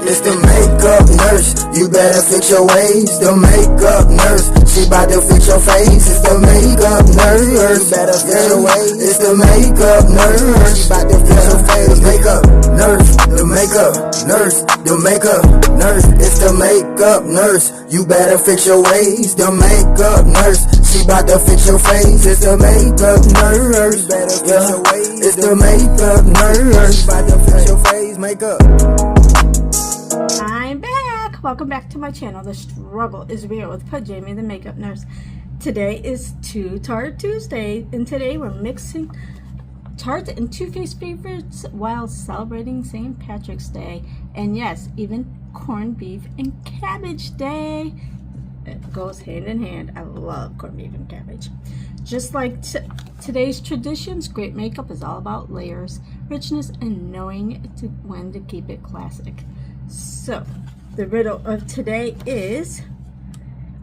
It's the makeup nurse, you better fix your ways. The makeup nurse, she bout to fix your face. It's the makeup nurse, you better fix your ways. It's the makeup nurse, she bout to fix your face. Makeup nurse, the makeup nurse, the makeup nurse. It's the makeup nurse, you better fix your ways. The makeup nurse, she bout to fix your face. It's the makeup nurse, better fix your ways. It's the makeup nurse, bout to fix your face. Makeup. I'm back. Welcome back to my channel. The struggle is real with Jamie the makeup nurse. Today is Too Tarte Tuesday, and today we're mixing Tarte and Too Faced favorites while celebrating St. Patrick's Day, and yes, even corned beef and cabbage day. It goes hand in hand. I love corned beef and cabbage. Just like today's traditions, great makeup is all about layers, richness, and knowing when to keep it classic. So, the riddle of today is,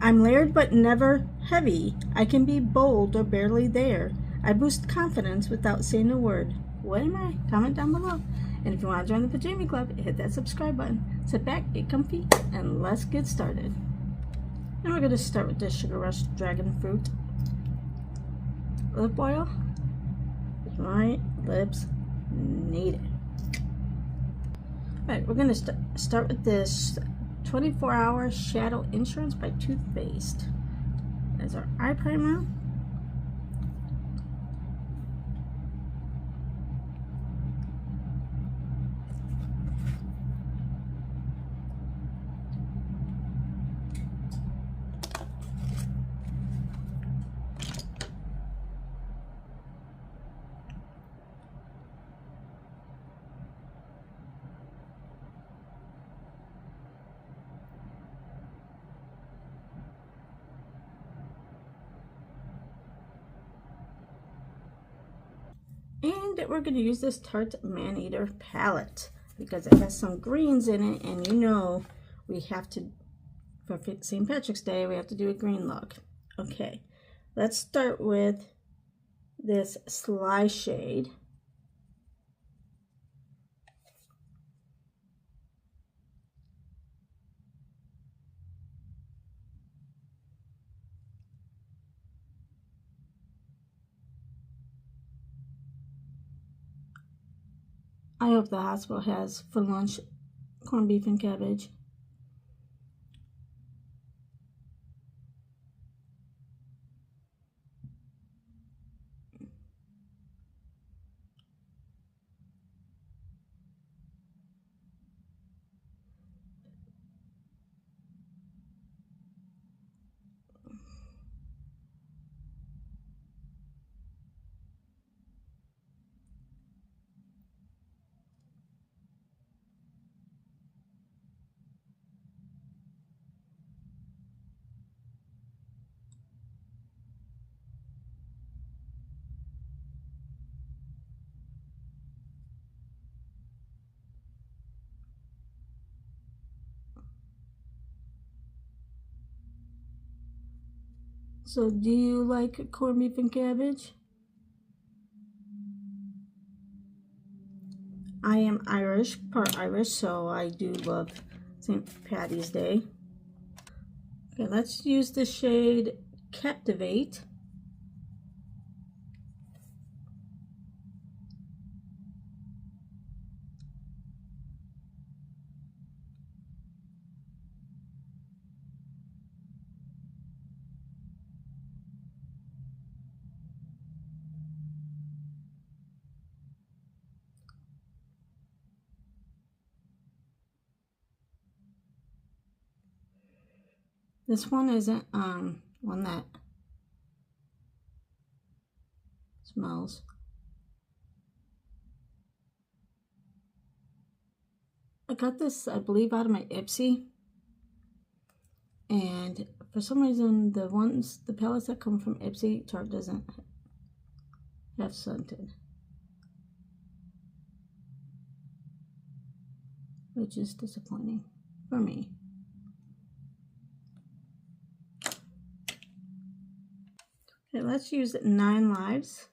I'm layered but never heavy. I can be bold or barely there. I boost confidence without saying a word. What am I? Comment down below. And if you want to join the Pajama Club, hit that subscribe button. Sit back, get comfy, and let's get started. Now we're going to start with this Sugar Rush Dragon Fruit lip oil. My lips need it. Alright, we're going to start with this 24-hour Shadow Insurance by Too Faced. There's our eye primer. And we're going to use this Tarte Man-Eater palette because it has some greens in it, and you know we have to, for St. Patrick's Day, we have to do a green look. Okay, let's start with this Sly shade. I hope the hospital has for lunch corned beef and cabbage. So do you like corned beef and cabbage? I am Irish, part Irish, so I do love St. Patty's Day. Okay, let's use the shade Captivate. This one isn't one that smells. I got this, I believe, out of my Ipsy, and for some reason the palettes that come from Ipsy, Tarte doesn't have scented, which is disappointing for me. Okay, let's use 9 Lives.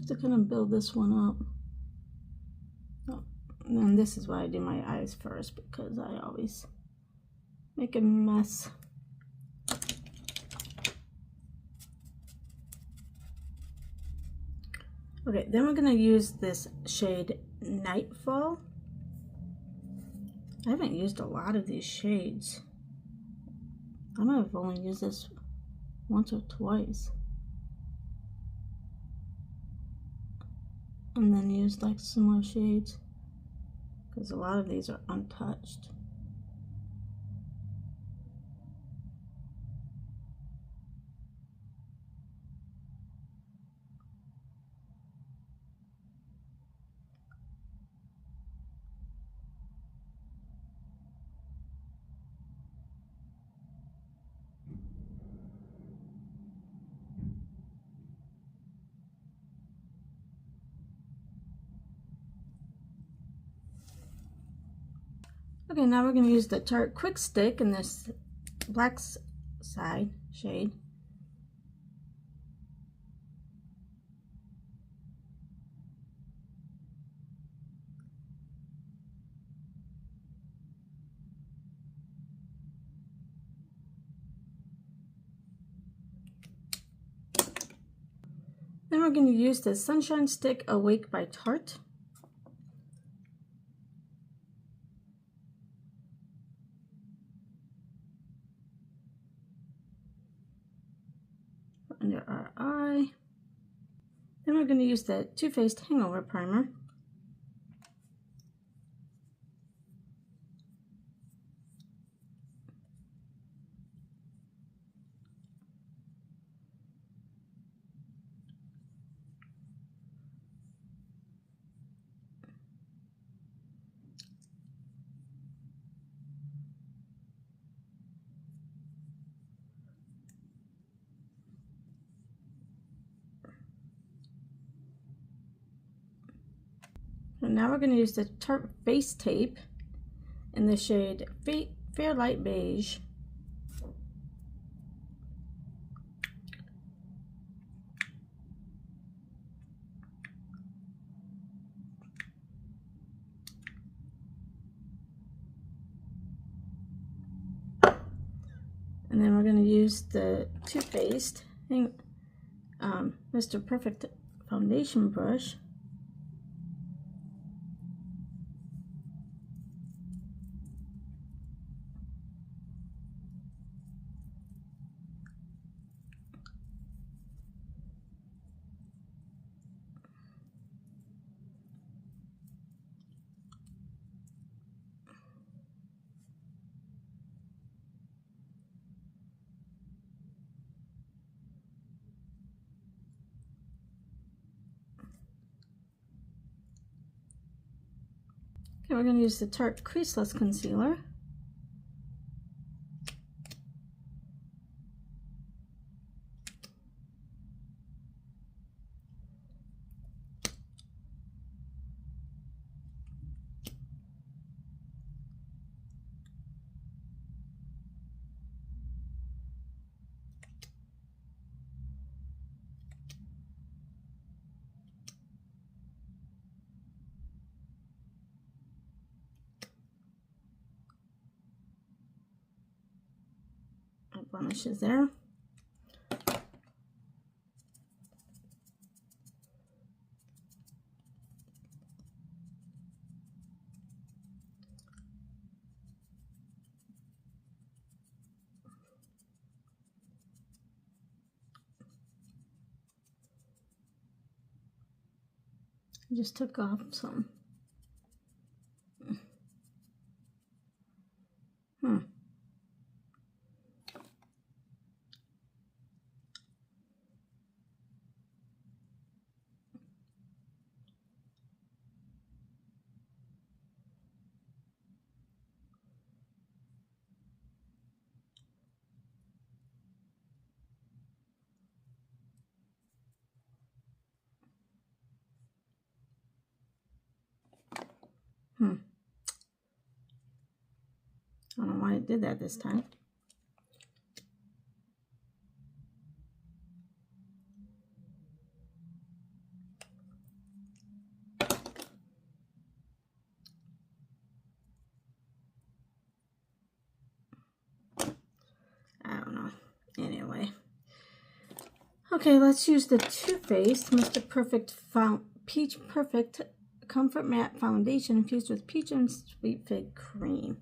have to kind of build this one up. Oh, and this is why I do my eyes first, because I always make a mess. Okay, then we're going to use this shade Nightfall. I haven't used a lot of these shades. I might have only used this once or twice. And then used like some more shades, because a lot of these are untouched. Okay, now we're going to use the Tarte Quick Stick in this black side shade. Then we're going to use the Sunshine Stick Awake by Tarte. Under our eye. Then we're going to use the Too Faced Hangover Primer. And now we're going to use the Tarte Face Tape in the shade Fair Light Beige. And then we're going to use the Too Faced Mr. Perfect foundation brush. Okay, we're going to use the Tarte Creaseless Concealer. Blemishes there. I just took off some. I don't know why it did that this time. Anyway. Okay, let's use the Too Faced Mr. Perfect Peach Perfect Comfort Matte Foundation infused with peach and sweet fig cream.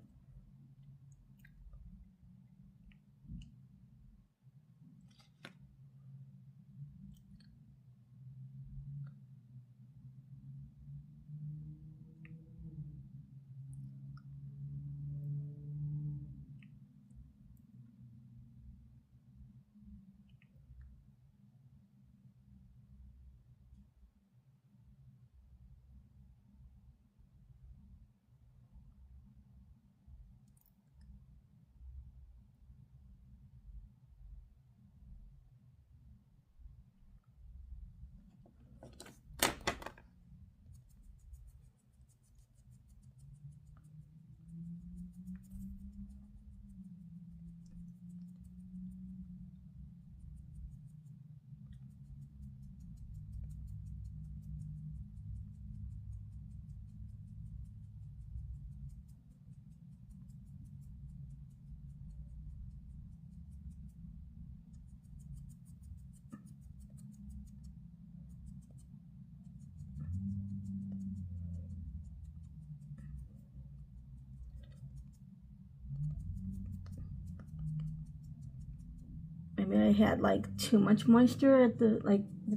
Maybe I had like too much moisture at the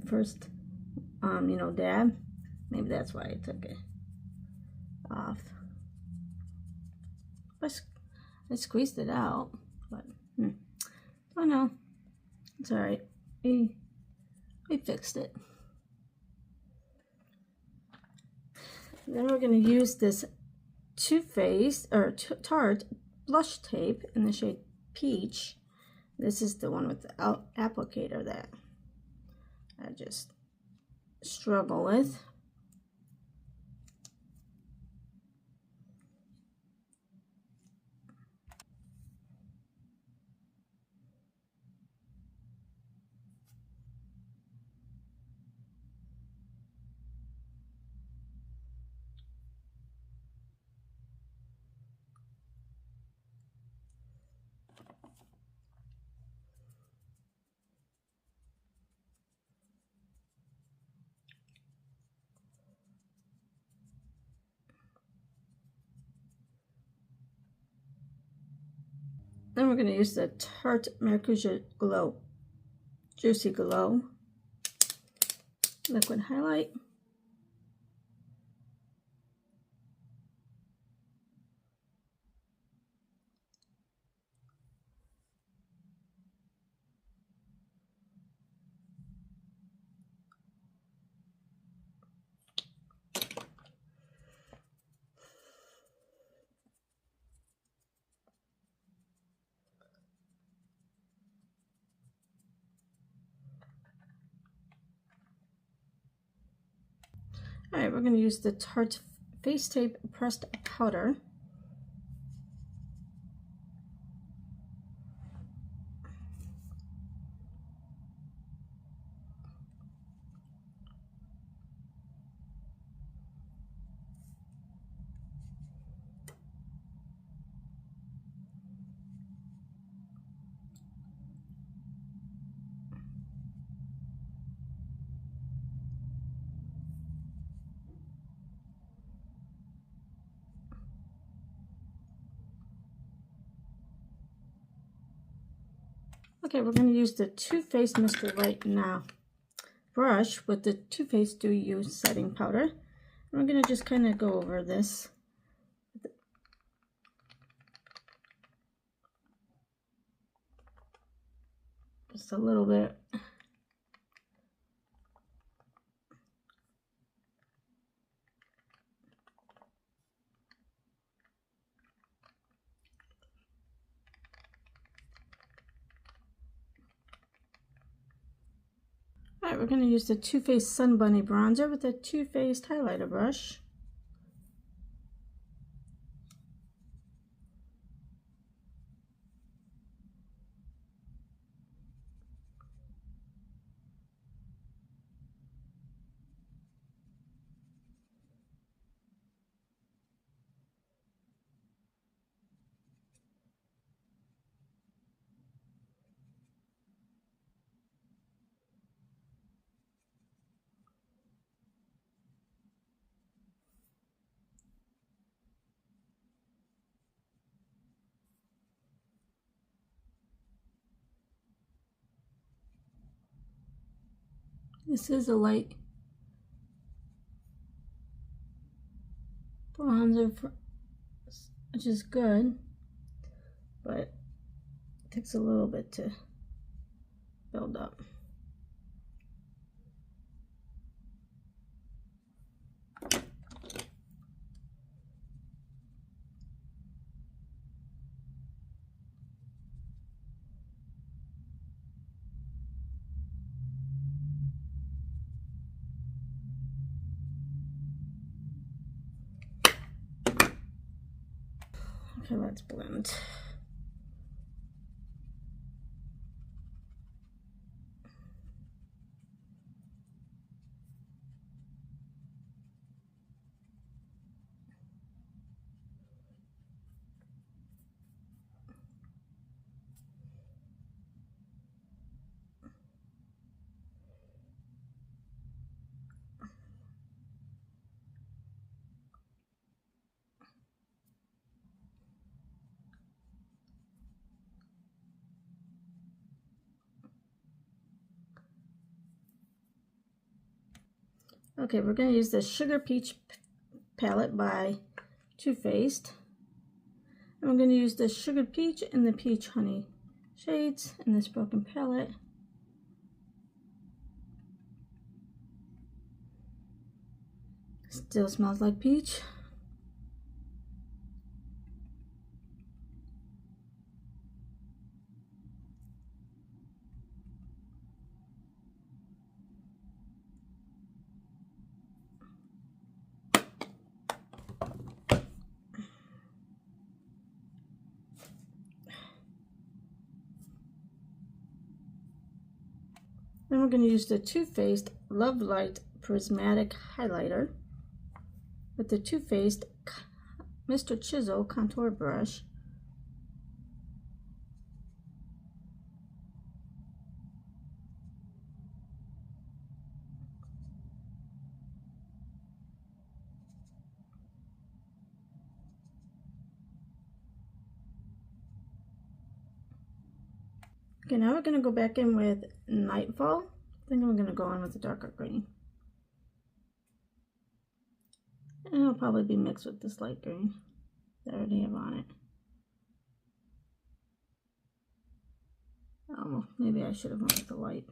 first dab. Maybe that's why I took it off. I squeezed it out, but oh no, it's all right. We fixed it. Then we're going to use this Too Faced or Tarte blush tape in the shade Peach. This is the one with the applicator that I just struggle with. Then we're going to use the Tarte Maracuja Glow Juicy Glow liquid highlight. All right, we're going to use the Tarte Face Tape Pressed Powder. Okay, we're going to use the Too Faced Mr. Right Now brush with the Too Faced Do You setting powder. And we're going to just kind of go over this. Just a little bit. Alright, we're going to use the Too Faced Sun Bunny Bronzer with the Too Faced Highlighter brush. This is a light bronzer, which is good, but it takes a little bit to build up. Okay, let's blend. Okay, we're going to use the Sugar Peach palette by Too Faced. And we're going to use the Sugar Peach and the Peach Honey shades in this broken palette. Still smells like peach. Then we're going to use the Too Faced Love Light Prismatic Highlighter with the Too Faced Mr. Chisel Contour Brush. Okay, now we're going to go back in with Nightfall. I think I'm going to go on with the darker green. And it'll probably be mixed with this light green that I already have on it. Oh, maybe I should have went with the light.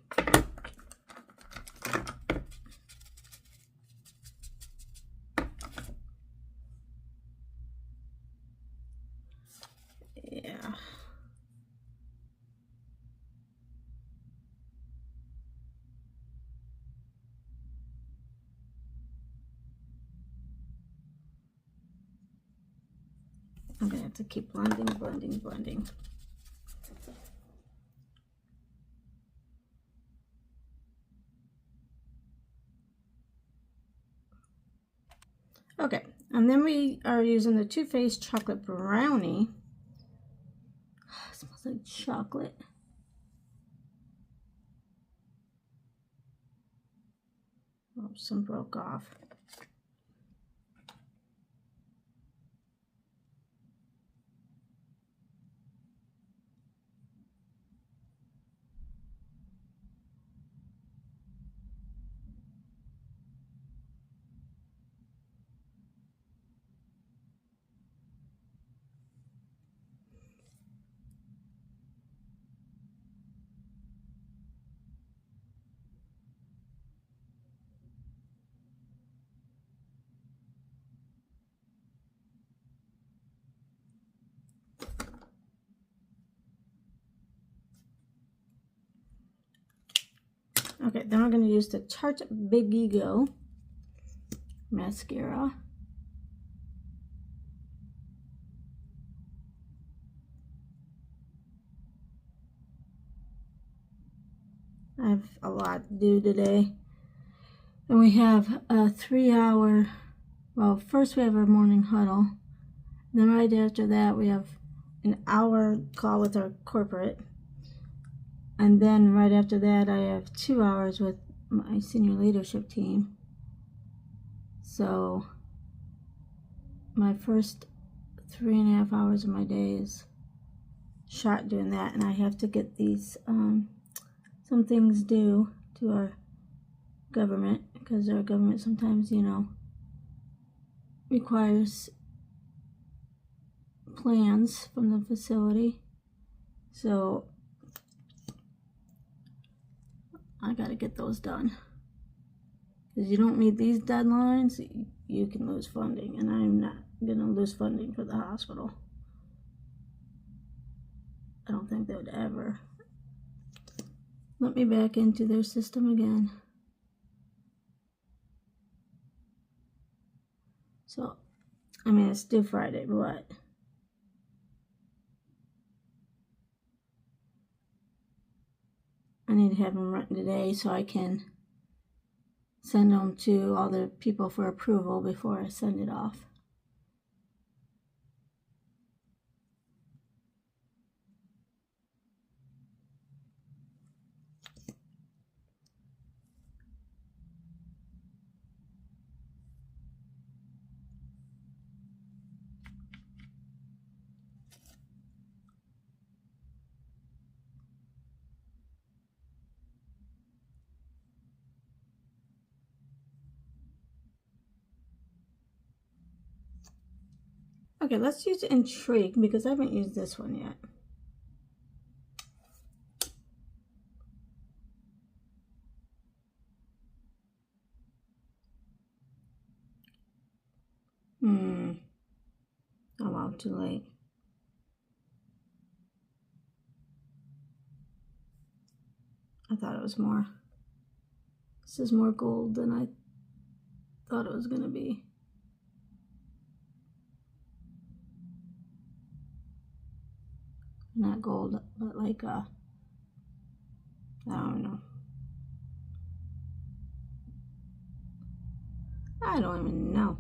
Yeah. I'm going to have to keep blending, blending, blending. Okay, and then we are using the Too Faced Chocolate Brownie. It smells like chocolate. Oh, some broke off. Okay, then we're going to use the Tarte Big Ego mascara. I have a lot to do today. And we have a 3-hour, well, first we have our morning huddle. Then right after that we have an hour call with our corporate. And then right after that, I have 2 hours with my senior leadership team. So my first 3.5 hours of my day is shot doing that. And I have to get these, some things due to our government, because our government sometimes, you know, requires plans from the facility. So I gotta get those done. Because you don't meet these deadlines, you can lose funding, and I'm not gonna lose funding for the hospital. I don't think they would ever let me back into their system again. So, I mean, it's due Friday, but I need to have them written today so I can send them to all the people for approval before I send it off. Okay, let's use Intrigue because I haven't used this one yet. Oh wow, too late. I thought it was more. This is more gold than I thought it was gonna be. Not gold, but like I don't know. I don't even know.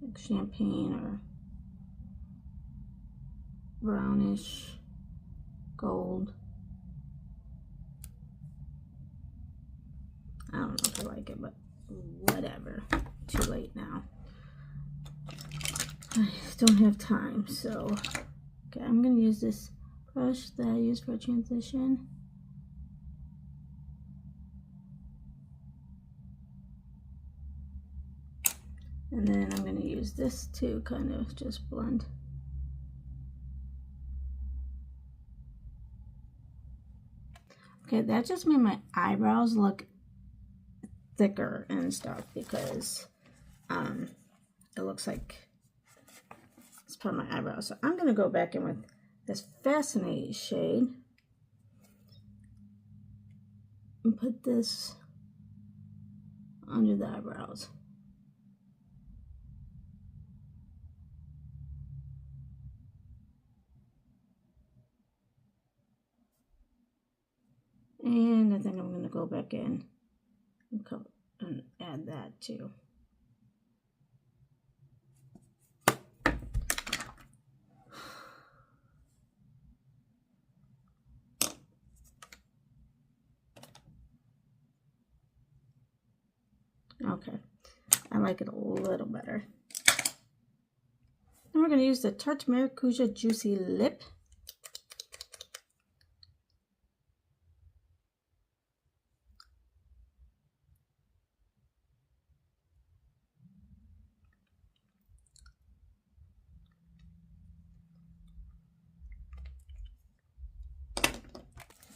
Like champagne or brownish gold. I don't know if I like it, but whatever. Too late now. I don't have time, so okay, I'm gonna use this brush that I use for transition. And then I'm gonna use this to kind of just blend. Okay, that just made my eyebrows look thicker and stuff because it looks like it's part of my eyebrows. So I'm gonna go back in with this Fascinate shade and put this under the eyebrows. And I think I'm gonna go back in and add that too. Okay, I like it a little better. Then we're going to use the Tarte Maracuja Juicy Lip.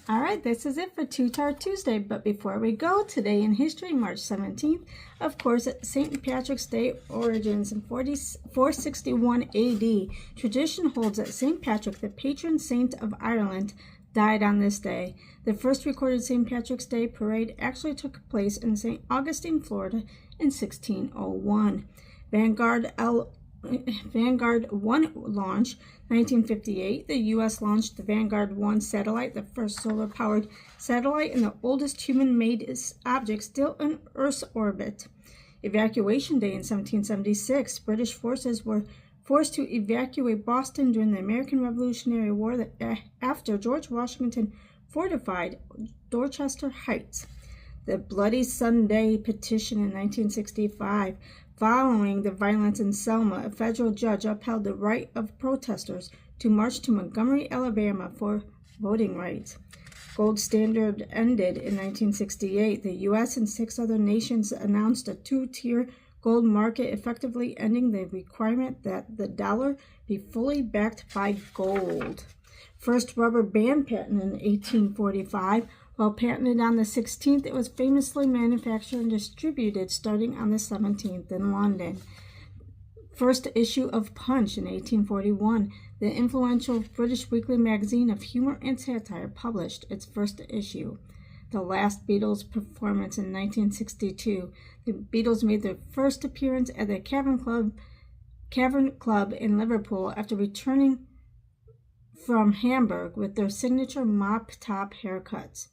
Alright, this is it for Too Tarte Tuesday, but before we go, today in history, March 17th, of course, St. Patrick's Day origins in 461 AD. Tradition holds that St. Patrick, the patron saint of Ireland, died on this day. The first recorded St. Patrick's Day parade actually took place in St. Augustine, Florida in 1601. Vanguard 1 launch, 1958, the U.S. launched the Vanguard 1 satellite, the first solar-powered satellite and the oldest human-made object still in Earth's orbit. Evacuation Day in 1776, British forces were forced to evacuate Boston during the American Revolutionary War after George Washington fortified Dorchester Heights. The Bloody Sunday petition in 41965. Following the violence in Selma, a federal judge upheld the right of protesters to march to Montgomery, Alabama for voting rights. Gold standard ended in 1968. The U.S. and 6 other nations announced a 2-tier gold market, effectively ending the requirement that the dollar be fully backed by gold. First rubber band patent in 1845. While patented on the 16th, it was famously manufactured and distributed starting on the 17th in London. First issue of Punch in 1841. The influential British weekly magazine of humor and satire published its first issue. The last Beatles performance in 1962. The Beatles made their first appearance at the Cavern Club in Liverpool after returning from Hamburg with their signature mop-top haircuts.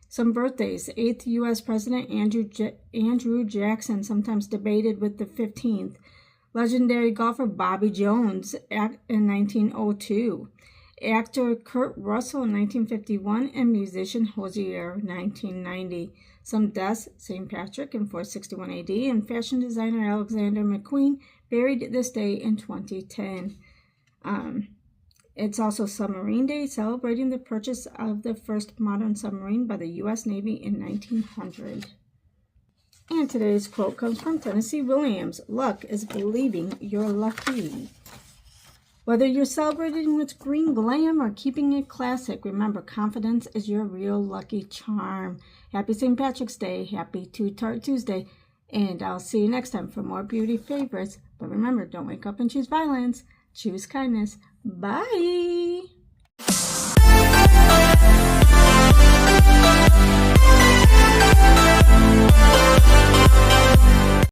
Some birthdays. 8th U.S. President Andrew Jackson, sometimes debated with the 15th. Legendary golfer Bobby Jones in 1902. Actor Kurt Russell in 1951, and musician Hozier 1990. Some deaths: St. Patrick in 461 AD, and fashion designer Alexander McQueen, buried this day in 2010. It's also Submarine Day, celebrating the purchase of the first modern submarine by the U.S. Navy in 1900. And today's quote comes from Tennessee Williams. Luck is believing you're lucky. Whether you're celebrating with green glam or keeping it classic, remember, confidence is your real lucky charm. Happy St. Patrick's Day. Happy Too Tarte Tuesday. And I'll see you next time for more beauty favorites. But remember, don't wake up and choose violence. Choose kindness. Bye.